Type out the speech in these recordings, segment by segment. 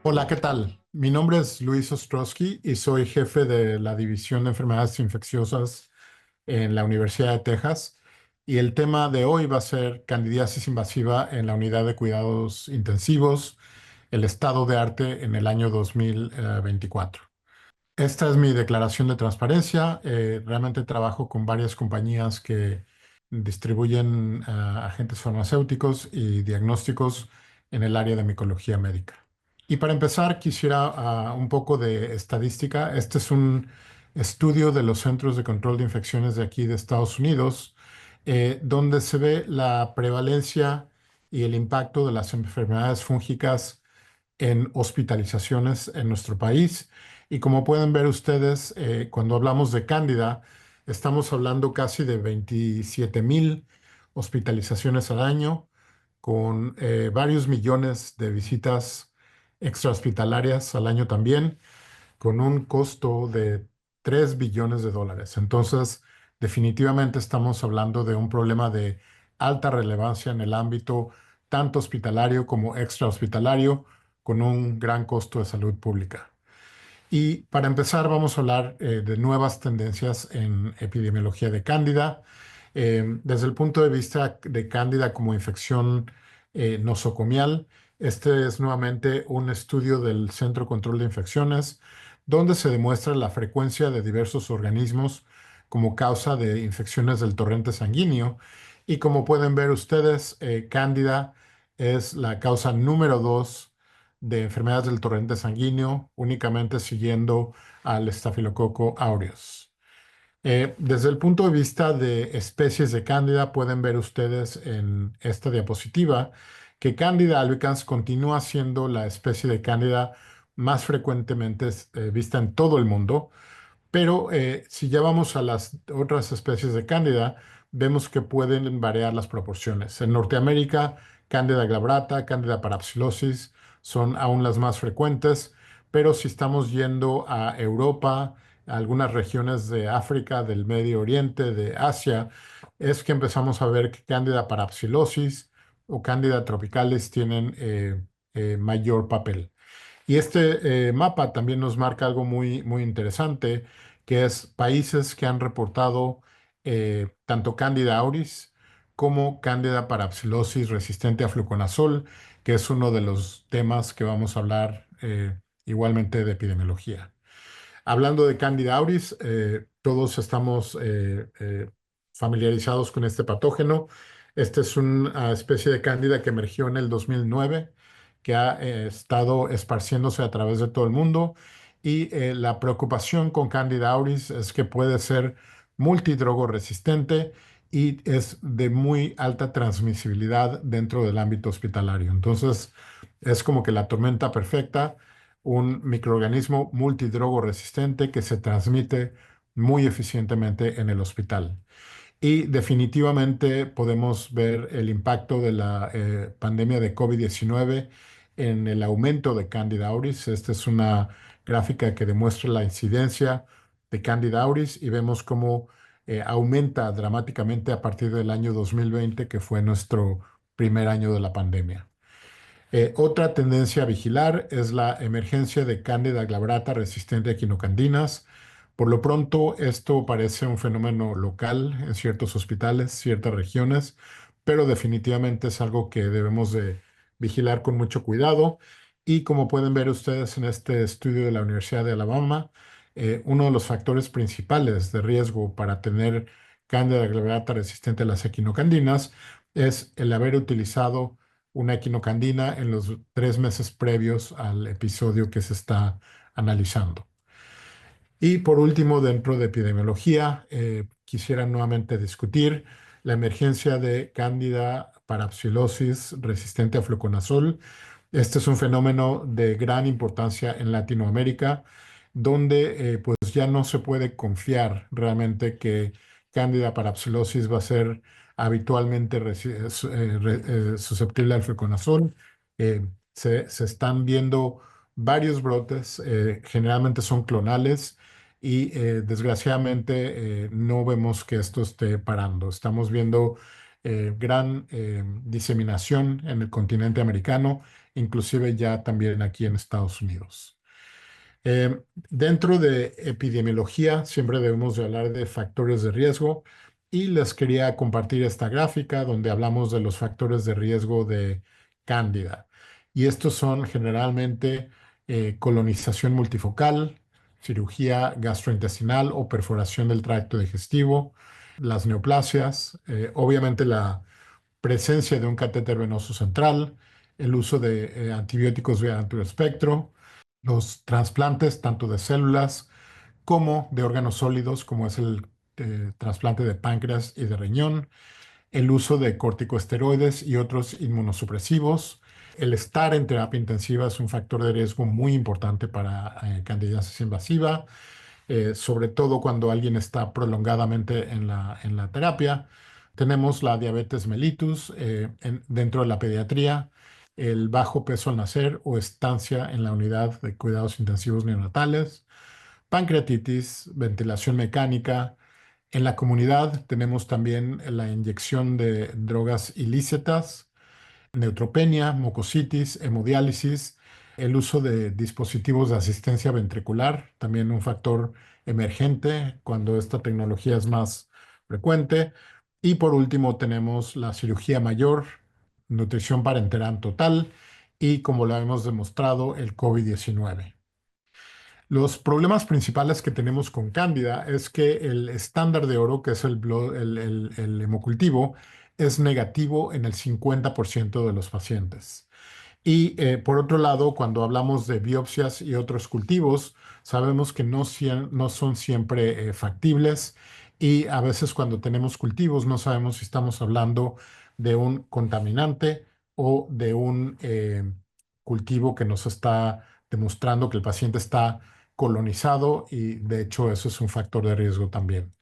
Hola, ¿qué tal? Mi nombre es Luis Ostrowski y soy jefe de la División de Enfermedades Infecciosas en la Universidad de Texas. Y el tema de hoy va a ser candidiasis invasiva en la unidad de cuidados intensivos, el estado de arte en el año 2024. Esta es mi declaración de transparencia. Realmente trabajo con varias compañías que distribuyen agentes farmacéuticos y diagnósticos en el área de micología médica. Y para empezar, quisiera un poco de estadística. Este es un estudio de los Centros de Control de Infecciones de aquí de Estados Unidos, donde se ve la prevalencia y el impacto de las enfermedades fúngicas en hospitalizaciones en nuestro país. Y como pueden ver ustedes, cuando hablamos de Cándida, estamos hablando casi de 27,000 hospitalizaciones al año, con varios millones de visitas extrahospitalarias al año también, con un costo de 3 billones de dólares. Entonces, definitivamente estamos hablando de un problema de alta relevancia en el ámbito tanto hospitalario como extrahospitalario, con un gran costo de salud pública. Y para empezar, vamos a hablar de nuevas tendencias en epidemiología de Cándida. Desde el punto de vista de Cándida como infección nosocomial, este es nuevamente un estudio del Centro de Control de Infecciones, donde se demuestra la frecuencia de diversos organismos como causa de infecciones del torrente sanguíneo. Y como pueden ver ustedes, Cándida es la causa número 2 de enfermedades del torrente sanguíneo, únicamente siguiendo al Staphylococcus aureus. Desde el punto de vista de especies de Cándida, pueden ver ustedes en esta diapositiva que Cándida albicans continúa siendo la especie de Cándida más frecuentemente vista en todo el mundo, pero si ya vamos a las otras especies de Cándida, vemos que pueden variar las proporciones. En Norteamérica, Cándida glabrata, Cándida parapsilosis son aún las más frecuentes, pero si estamos yendo a Europa, a algunas regiones de África, del Medio Oriente, de Asia, es que empezamos a ver que Cándida parapsilosis o Cándida tropicalis tienen mayor papel. Y este mapa también nos marca algo muy, muy interesante, que es países que han reportado tanto Candida auris como Candida parapsilosis resistente a fluconazol, que es uno de los temas que vamos a hablar igualmente de epidemiología. Hablando de Candida auris, todos estamos familiarizados con este patógeno. Esta es una especie de Cándida que emergió en el 2009, que ha estado esparciéndose a través de todo el mundo. Y la preocupación con Candida auris es que puede ser multidrogo resistente y es de muy alta transmisibilidad dentro del ámbito hospitalario. Entonces, es como que la tormenta perfecta, un microorganismo multidrogo resistente que se transmite muy eficientemente en el hospital. Y definitivamente podemos ver el impacto de la pandemia de COVID-19 en el aumento de Candida auris. Esta es una gráfica que demuestra la incidencia de Candida auris y vemos cómo aumenta dramáticamente a partir del año 2020, que fue nuestro primer año de la pandemia. Otra tendencia a vigilar es la emergencia de Candida glabrata resistente a equinocandinas. Por lo pronto, esto parece un fenómeno local en ciertos hospitales, ciertas regiones, pero definitivamente es algo que debemos de vigilar con mucho cuidado. Y como pueden ver ustedes en este estudio de la Universidad de Alabama, uno de los factores principales de riesgo para tener Candida glabrata resistente a las equinocandinas es el haber utilizado una equinocandina en los 3 meses previos al episodio que se está analizando. Y por último, dentro de epidemiología, quisiera nuevamente discutir la emergencia de Cándida parapsilosis resistente a fluconazol. Este es un fenómeno de gran importancia en Latinoamérica, donde pues ya no se puede confiar realmente que Cándida parapsilosis va a ser habitualmente susceptible al fluconazol. Se están viendo varios brotes, generalmente son clonales y desgraciadamente no vemos que esto esté parando. Estamos viendo gran diseminación en el continente americano inclusive ya también aquí en Estados Unidos. Dentro de epidemiología siempre debemos de hablar de factores de riesgo y les quería compartir esta gráfica donde hablamos de los factores de riesgo de Cándida. Y estos son generalmente colonización multifocal, cirugía gastrointestinal o perforación del tracto digestivo, las neoplasias, obviamente la presencia de un catéter venoso central, el uso de antibióticos de amplio espectro, los trasplantes tanto de células como de órganos sólidos, como es el trasplante de páncreas y de riñón, el uso de corticosteroides y otros inmunosupresivos. El estar en terapia intensiva es un factor de riesgo muy importante para candidiasis invasiva, sobre todo cuando alguien está prolongadamente en la terapia. Tenemos la diabetes mellitus dentro de la pediatría, el bajo peso al nacer o estancia en la unidad de cuidados intensivos neonatales, pancreatitis, ventilación mecánica. En la comunidad tenemos también la inyección de drogas ilícitas, neutropenia, mucositis, hemodiálisis, el uso de dispositivos de asistencia ventricular, también un factor emergente cuando esta tecnología es más frecuente. Y por último tenemos la cirugía mayor, nutrición parenteral total y, como lo hemos demostrado, el COVID-19. Los problemas principales que tenemos con Cándida es que el estándar de oro, que es el hemocultivo, es negativo en el 50% de los pacientes. Y por otro lado, cuando hablamos de biopsias y otros cultivos, sabemos que no son siempre factibles y a veces cuando tenemos cultivos no sabemos si estamos hablando de un contaminante o de un cultivo que nos está demostrando que el paciente está colonizado y de hecho eso es un factor de riesgo también.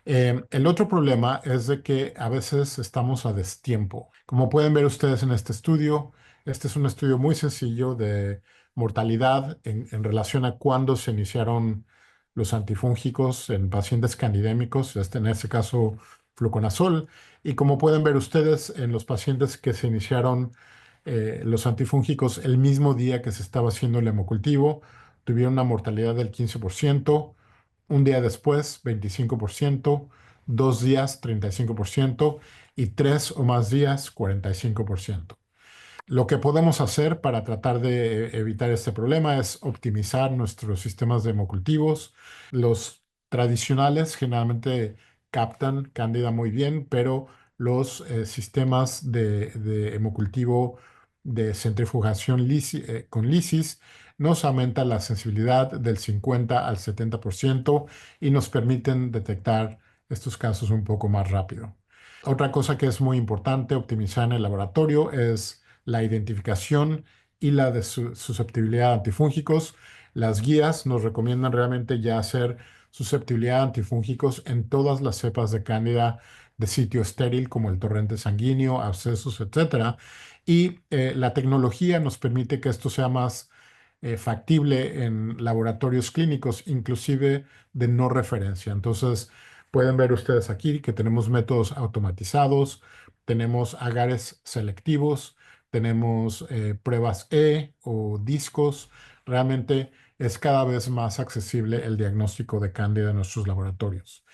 El otro problema es de que a veces estamos a destiempo. Como pueden ver ustedes en este estudio, este es un estudio muy sencillo de mortalidad en relación a cuándo se iniciaron los antifúngicos en pacientes candidémicos, en este caso fluconazol. Y como pueden ver ustedes en los pacientes que se iniciaron los antifúngicos el mismo día que se estaba haciendo el hemocultivo, tuvieron una mortalidad del 15%. Un día después, 25%, 2 días, 35% y 3 o más días, 45%. Lo que podemos hacer para tratar de evitar este problema es optimizar nuestros sistemas de hemocultivos. Los tradicionales generalmente captan cándida muy bien, pero los sistemas de hemocultivo de centrifugación con lisis nos aumentan la sensibilidad del 50 al 70% y nos permiten detectar estos casos un poco más rápido. Otra cosa que es muy importante optimizar en el laboratorio es la identificación y la de susceptibilidad a antifúngicos. Las guías nos recomiendan realmente ya hacer susceptibilidad a antifúngicos en todas las cepas de cándida de sitio estéril, como el torrente sanguíneo, abscesos, etcétera. Y la tecnología nos permite que esto sea más factible en laboratorios clínicos, inclusive de no referencia. Entonces, pueden ver ustedes aquí que tenemos métodos automatizados, tenemos agares selectivos, tenemos pruebas o discos. Realmente es cada vez más accesible el diagnóstico de cándida en nuestros laboratorios.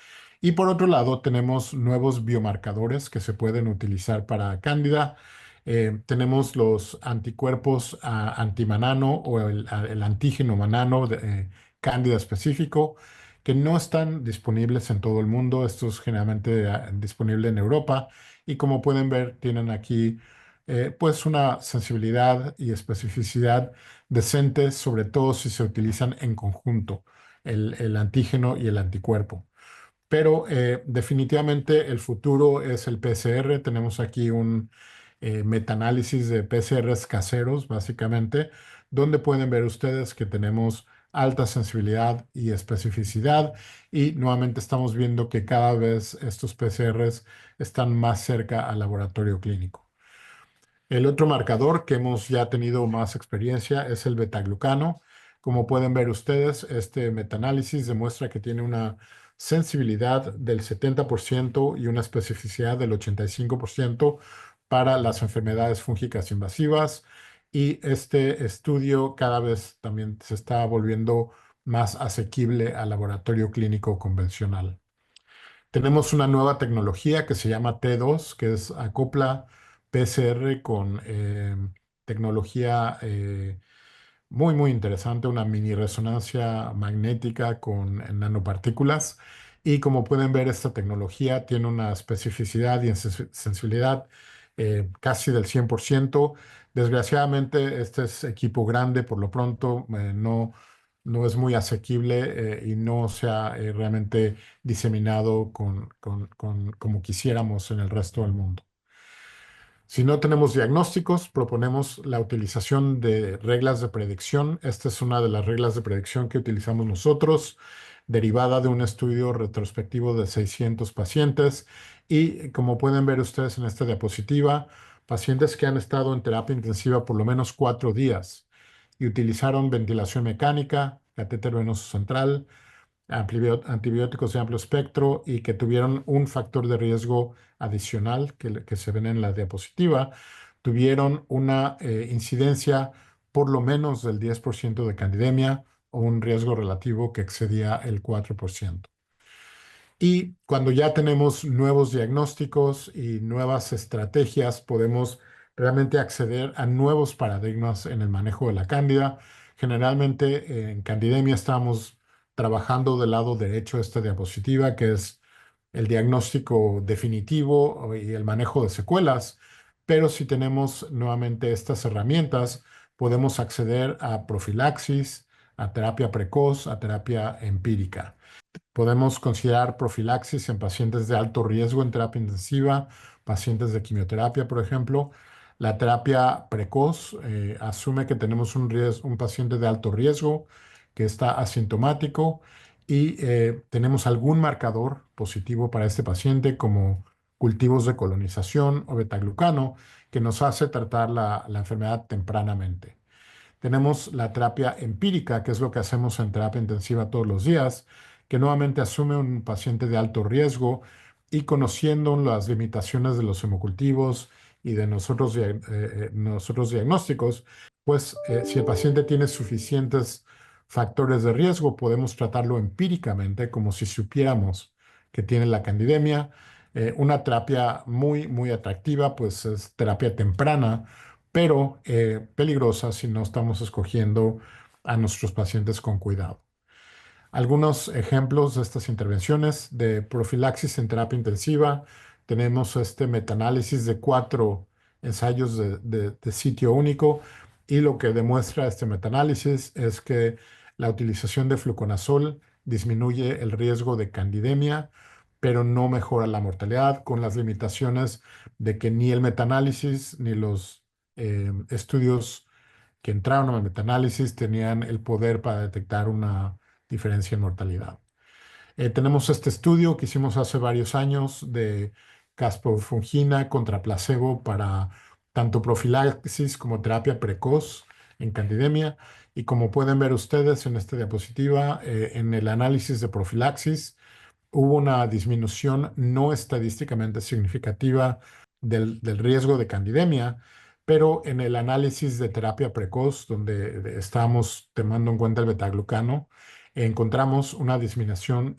Y por otro lado, tenemos nuevos biomarcadores que se pueden utilizar para cándida. Tenemos los anticuerpos antimanano o el antígeno manano de cándida específico, que no están disponibles en todo el mundo. Esto es generalmente disponible en Europa y como pueden ver, tienen aquí pues una sensibilidad y especificidad decentes, sobre todo si se utilizan en conjunto, el antígeno y el anticuerpo. Pero definitivamente el futuro es el PCR. Tenemos aquí un metaanálisis de PCRs caseros, básicamente, donde pueden ver ustedes que tenemos alta sensibilidad y especificidad y nuevamente estamos viendo que cada vez estos PCRs están más cerca al laboratorio clínico. El otro marcador que hemos ya tenido más experiencia es el betaglucano. Como pueden ver ustedes, este metaanálisis demuestra que tiene una sensibilidad del 70% y una especificidad del 85% para las enfermedades fúngicas invasivas. y este estudio cada vez también se está volviendo más asequible al laboratorio clínico convencional. Tenemos una nueva tecnología que se llama T2, que es acopla PCR con tecnología muy, muy interesante, una mini resonancia magnética con nanopartículas. Y como pueden ver, esta tecnología tiene una especificidad y sensibilidad casi del 100%. Desgraciadamente, este es equipo grande, por lo pronto no es muy asequible y no se ha realmente diseminado como quisiéramos en el resto del mundo. Si no tenemos diagnósticos, proponemos la utilización de reglas de predicción. Esta es una de las reglas de predicción que utilizamos nosotros, derivada de un estudio retrospectivo de 600 pacientes. Y como pueden ver ustedes en esta diapositiva, pacientes que han estado en terapia intensiva por lo menos 4 días y utilizaron ventilación mecánica, catéter venoso central, antibióticos de amplio espectro y que tuvieron un factor de riesgo adicional que se ven en la diapositiva, tuvieron una incidencia por lo menos del 10% de candidemia o un riesgo relativo que excedía el 4%. Y cuando ya tenemos nuevos diagnósticos y nuevas estrategias, podemos realmente acceder a nuevos paradigmas en el manejo de la cándida. Generalmente en candidemia estamos trabajando del lado derecho de esta diapositiva, que es el diagnóstico definitivo y el manejo de secuelas. Pero si tenemos nuevamente estas herramientas, podemos acceder a profilaxis, a terapia precoz, a terapia empírica. Podemos considerar profilaxis en pacientes de alto riesgo en terapia intensiva, pacientes de quimioterapia, por ejemplo. La terapia precoz asume que tenemos un paciente de alto riesgo que está asintomático y tenemos algún marcador positivo para este paciente, como cultivos de colonización o betaglucano, que nos hace tratar la enfermedad tempranamente. Tenemos la terapia empírica, que es lo que hacemos en terapia intensiva todos los días, que nuevamente asume un paciente de alto riesgo y conociendo las limitaciones de los hemocultivos y de nosotros diagnósticos, pues si el paciente tiene suficientes factores de riesgo, podemos tratarlo empíricamente como si supiéramos que tiene la candidemia. Una terapia muy, muy atractiva, pues es terapia temprana pero peligrosa si no estamos escogiendo a nuestros pacientes con cuidado. Algunos ejemplos de estas intervenciones de profilaxis en terapia intensiva. Tenemos este metaanálisis de 4 ensayos de sitio único y lo que demuestra este metaanálisis es que la utilización de fluconazol disminuye el riesgo de candidemia, pero no mejora la mortalidad, con las limitaciones de que ni el metaanálisis ni los estudios que entraron al metaanálisis tenían el poder para detectar una diferencia en mortalidad. Tenemos este estudio que hicimos hace varios años de caspofungina contra placebo para tanto profilaxis como terapia precoz en candidemia. Y como pueden ver ustedes en esta diapositiva, en el análisis de profilaxis, hubo una disminución no estadísticamente significativa del riesgo de candidemia, pero en el análisis de terapia precoz, donde estábamos tomando en cuenta el betaglucano, encontramos una disminución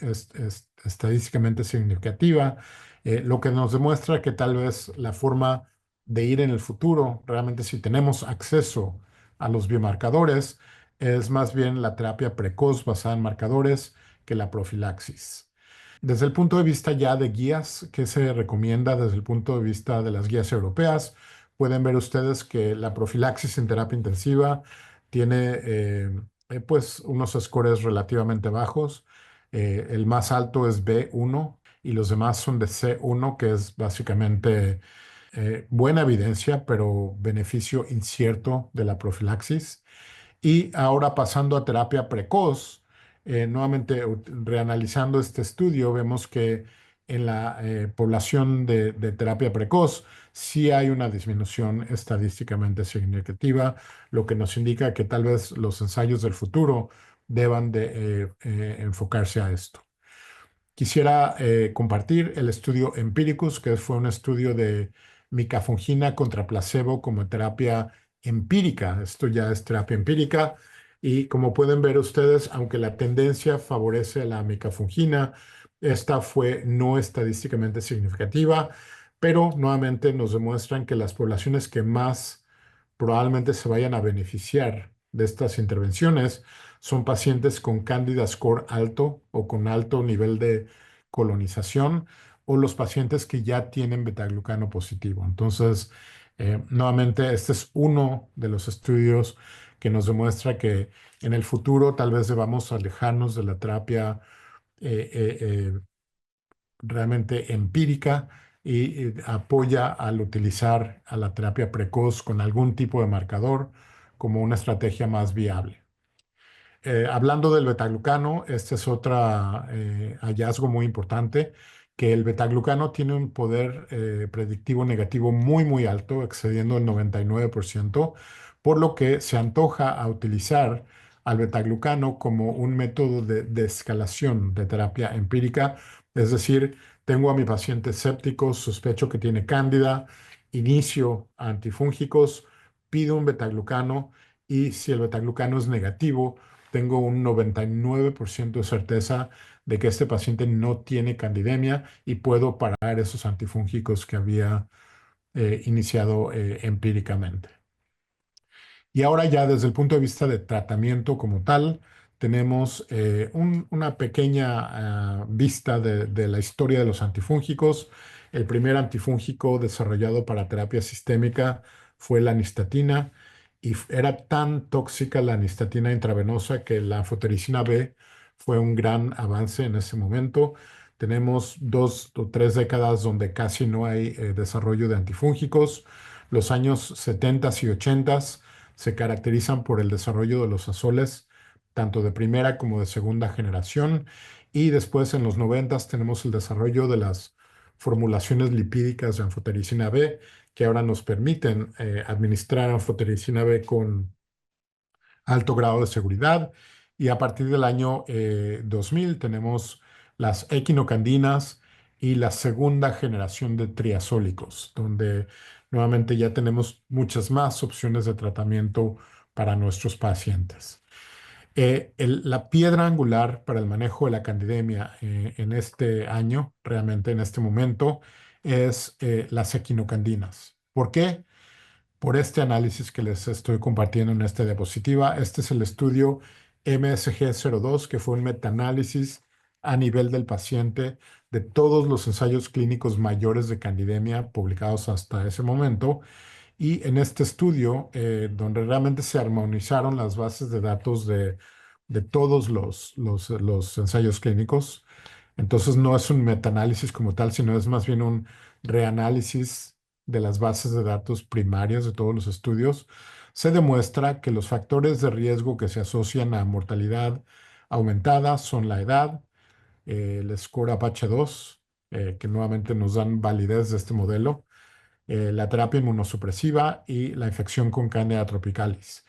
estadísticamente significativa, lo que nos demuestra que tal vez la forma de ir en el futuro, realmente si tenemos acceso a los biomarcadores, es más bien la terapia precoz basada en marcadores que la profilaxis. Desde el punto de vista ya de guías, ¿qué se recomienda desde el punto de vista de las guías europeas? Pueden ver ustedes que la profilaxis en terapia intensiva tiene pues unos scores relativamente bajos. El más alto es B1 y los demás son de C1, que es básicamente buena evidencia, pero beneficio incierto de la profilaxis. Y ahora pasando a terapia precoz, nuevamente reanalizando este estudio, vemos que en la población de terapia precoz sí hay una disminución estadísticamente significativa, lo que nos indica que tal vez los ensayos del futuro deban de enfocarse a esto. Quisiera compartir el estudio Empiricus, que fue un estudio de micafungina contra placebo como terapia empírica. Esto ya es terapia empírica. Y como pueden ver ustedes, aunque la tendencia favorece la micafungina, esta fue no estadísticamente significativa, pero nuevamente nos demuestran que las poblaciones que más probablemente se vayan a beneficiar de estas intervenciones son pacientes con Candida score alto o con alto nivel de colonización o los pacientes que ya tienen betaglucano positivo. Entonces, nuevamente, este es uno de los estudios que nos demuestra que en el futuro tal vez debamos alejarnos de la terapia realmente empírica y apoya al utilizar a la terapia precoz con algún tipo de marcador como una estrategia más viable. Hablando del betaglucano, este es otro hallazgo muy importante, que el betaglucano tiene un poder predictivo negativo muy, muy alto, excediendo el 99%, por lo que se antoja a utilizar al betaglucano como un método de escalación de terapia empírica. Es decir, tengo a mi paciente séptico, sospecho que tiene cándida, inicio antifúngicos, pido un betaglucano y si el betaglucano es negativo, tengo un 99% de certeza de que este paciente no tiene candidemia y puedo parar esos antifúngicos que había iniciado empíricamente. Y ahora ya desde el punto de vista de tratamiento como tal, tenemos una pequeña vista de la historia de los antifúngicos. El primer antifúngico desarrollado para terapia sistémica fue la nistatina y era tan tóxica la nistatina intravenosa que la anfotericina B fue un gran avance en ese momento. Tenemos 2 o 3 décadas donde casi no hay desarrollo de antifúngicos. Los años 70 y 80 se caracterizan por el desarrollo de los azoles, tanto de primera como de segunda generación. Y después en los 90 tenemos el desarrollo de las formulaciones lipídicas de anfotericina B, que ahora nos permiten administrar anfotericina B con alto grado de seguridad. Y a partir del año 2000 tenemos las equinocandinas y la segunda generación de triazólicos, donde nuevamente ya tenemos muchas más opciones de tratamiento para nuestros pacientes. La piedra angular para el manejo de la candidemia en este año, realmente en este momento, es las equinocandinas. ¿Por qué? Por este análisis que les estoy compartiendo en esta diapositiva. Este es el estudio MSG02, que fue un metaanálisis a nivel del paciente de todos los ensayos clínicos mayores de candidemia publicados hasta ese momento. Y en este estudio, donde realmente se armonizaron las bases de datos de todos los ensayos clínicos, entonces no es un metaanálisis como tal, sino es más bien un reanálisis de las bases de datos primarias de todos los estudios. Se demuestra que los factores de riesgo que se asocian a mortalidad aumentada son la edad, el score Apache 2, que nuevamente nos dan validez de este modelo, la terapia inmunosupresiva y la infección con Candida tropicalis.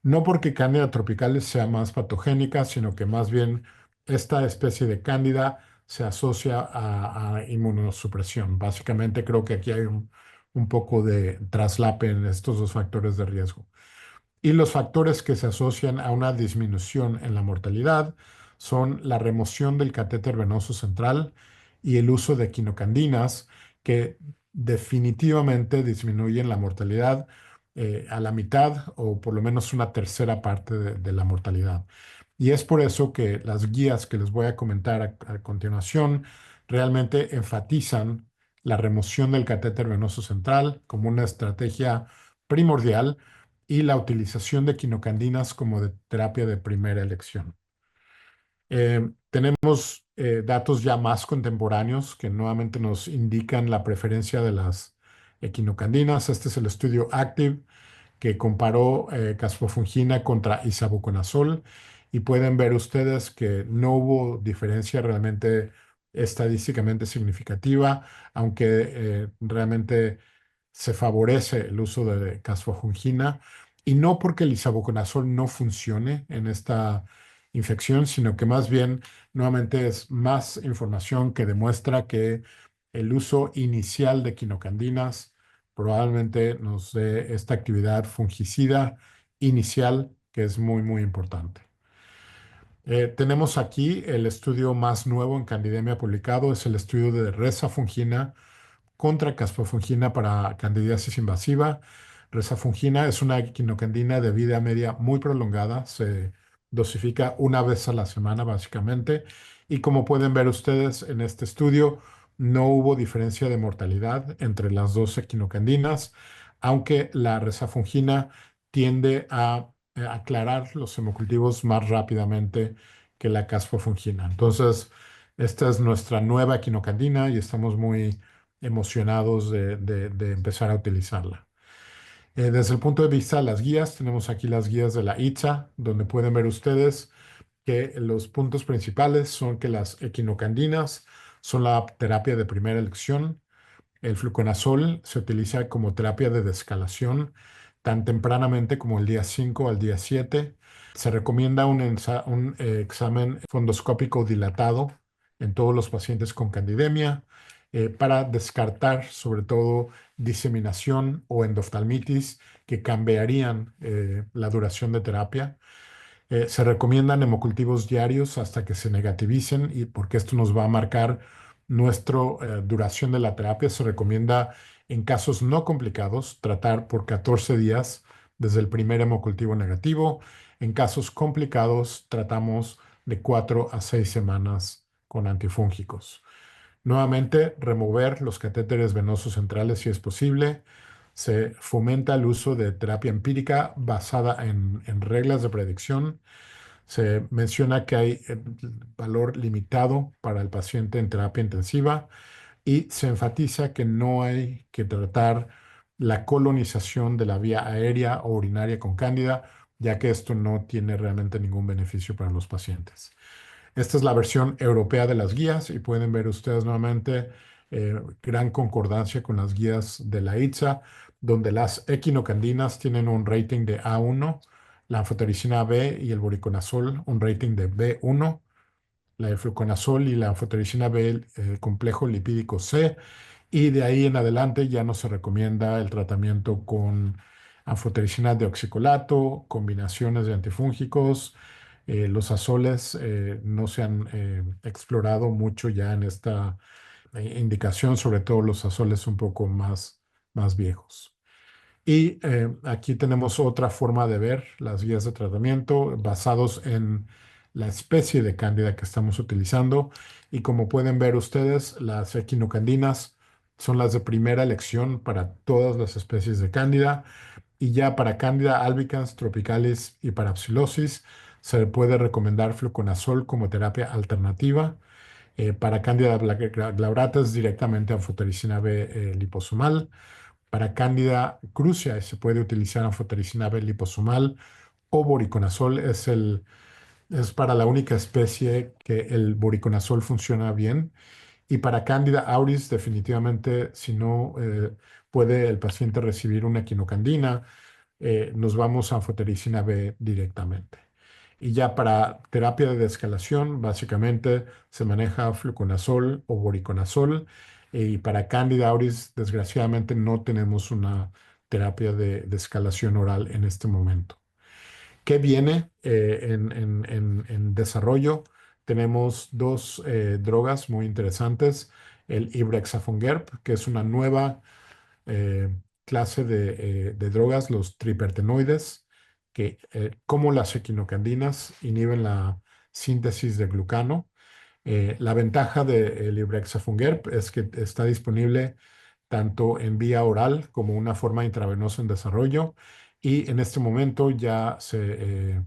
No porque Candida tropicalis sea más patogénica, sino que más bien esta especie de Cándida se asocia a inmunosupresión. Básicamente creo que aquí hay un poco de traslape en estos dos factores de riesgo. Y los factores que se asocian a una disminución en la mortalidad son la remoción del catéter venoso central y el uso de quinocandinas, que definitivamente disminuyen la mortalidad a la mitad o por lo menos una tercera parte de la mortalidad. Y es por eso que las guías que les voy a comentar a continuación realmente enfatizan la remoción del catéter venoso central como una estrategia primordial y la utilización de quinocandinas como de terapia de primera elección. Tenemos datos ya más contemporáneos que nuevamente nos indican la preferencia de las equinocandinas. Este es el estudio ACTIVE que comparó casfofungina contra isavuconazol y pueden ver ustedes que no hubo diferencia realmente estadísticamente significativa, aunque realmente se favorece el uso de casfofungina y no porque el isavuconazol no funcione en esta infección, sino que más bien nuevamente es más información que demuestra que el uso inicial de quinocandinas probablemente nos dé esta actividad fungicida inicial que es muy, muy importante. Tenemos aquí el estudio más nuevo en Candidemia publicado, es el estudio de Reza fungina contra caspofungina para candidiasis invasiva. Resafungina es una quinocandina de vida media muy prolongada, se dosifica una vez a la semana básicamente y como pueden ver ustedes en este estudio no hubo diferencia de mortalidad entre las dos equinocandinas, aunque la resafungina tiende a aclarar los hemocultivos más rápidamente que la caspofungina. Entonces, esta es nuestra nueva equinocandina y estamos muy emocionados de empezar a utilizarla. Desde el punto de vista de las guías, tenemos aquí las guías de la ITSA, donde pueden ver ustedes que los puntos principales son que las equinocandinas son la terapia de primera elección. El fluconazol se utiliza como terapia de descalación tan tempranamente como el día 5 al día 7. Se recomienda un examen fondoscópico dilatado en todos los pacientes con candidemia para descartar sobre todo diseminación o endoftalmitis que cambiarían la duración de terapia. Se recomiendan hemocultivos diarios hasta que se negativicen y porque esto nos va a marcar nuestra duración de la terapia. Se recomienda en casos no complicados tratar por 14 días desde el primer hemocultivo negativo. En casos complicados tratamos de 4 a 6 semanas con antifúngicos. Nuevamente, remover los catéteres venosos centrales si es posible. Se fomenta el uso de terapia empírica basada en reglas de predicción. Se menciona que hay valor limitado para el paciente en terapia intensiva y se enfatiza que no hay que tratar la colonización de la vía aérea o urinaria con cándida, ya que esto no tiene realmente ningún beneficio para los pacientes. Esta es la versión europea de las guías y pueden ver ustedes nuevamente gran concordancia con las guías de la ITSA, donde las equinocandinas tienen un rating de A1, la anfotericina B y el voriconazol un rating de B1, la fluconazol y la anfotericina B el complejo lipídico C, y de ahí en adelante ya no se recomienda el tratamiento con anfotericina de oxicolato, combinaciones de antifúngicos. Los azoles no se han explorado mucho ya en esta indicación, sobre todo los azoles un poco más viejos. Y aquí tenemos otra forma de ver las guías de tratamiento basados en la especie de cándida que estamos utilizando. Y como pueden ver ustedes, las equinocandinas son las de primera elección para todas las especies de cándida. Y ya para cándida albicans, tropicalis y para psilosis se le puede recomendar fluconazol como terapia alternativa. Para cándida glabratas directamente anfotericina B liposomal. Para Cándida crucia se puede utilizar anfotericina B liposomal o voriconazol. Es para la única especie que el voriconazol funciona bien. Y para Cándida auris, definitivamente, si no puede el paciente recibir una quinocandina, nos vamos a anfotericina B directamente. Y ya para terapia de descalación, básicamente se maneja fluconazol o voriconazol. Y para Candida auris, desgraciadamente, no tenemos una terapia de descalación oral en este momento. ¿Qué viene en desarrollo? Tenemos dos drogas muy interesantes. El ibrexafungerp, que es una nueva eh, clase de drogas, los tripertenoides, que como las equinocandinas inhiben la síntesis de glucano. La ventaja del ibrexafungerp es que está disponible tanto en vía oral como una forma intravenosa en desarrollo y en este momento ya se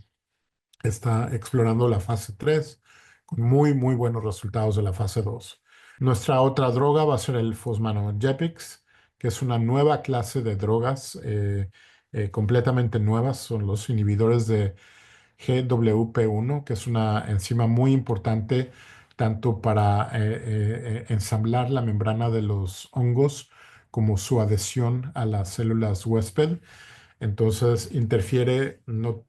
está explorando la fase 3 con muy, muy buenos resultados de la fase 2. Nuestra otra droga va a ser el fosmanogepix, que es una nueva clase de drogas completamente nuevas. Son los inhibidores de GWP1, que es una enzima muy importante tanto para ensamblar la membrana de los hongos como su adhesión a las células huésped. Entonces interfiere no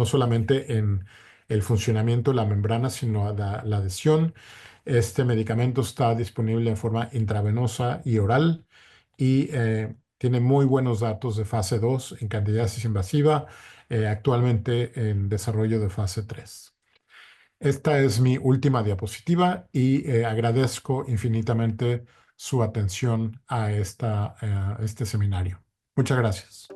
solamente en el funcionamiento de la membrana, sino la adhesión. Este medicamento está disponible en forma intravenosa y oral y tiene muy buenos datos de fase 2 en candidiasis invasiva, actualmente en desarrollo de fase 3. Esta es mi última diapositiva y agradezco infinitamente su atención a este seminario. Muchas gracias.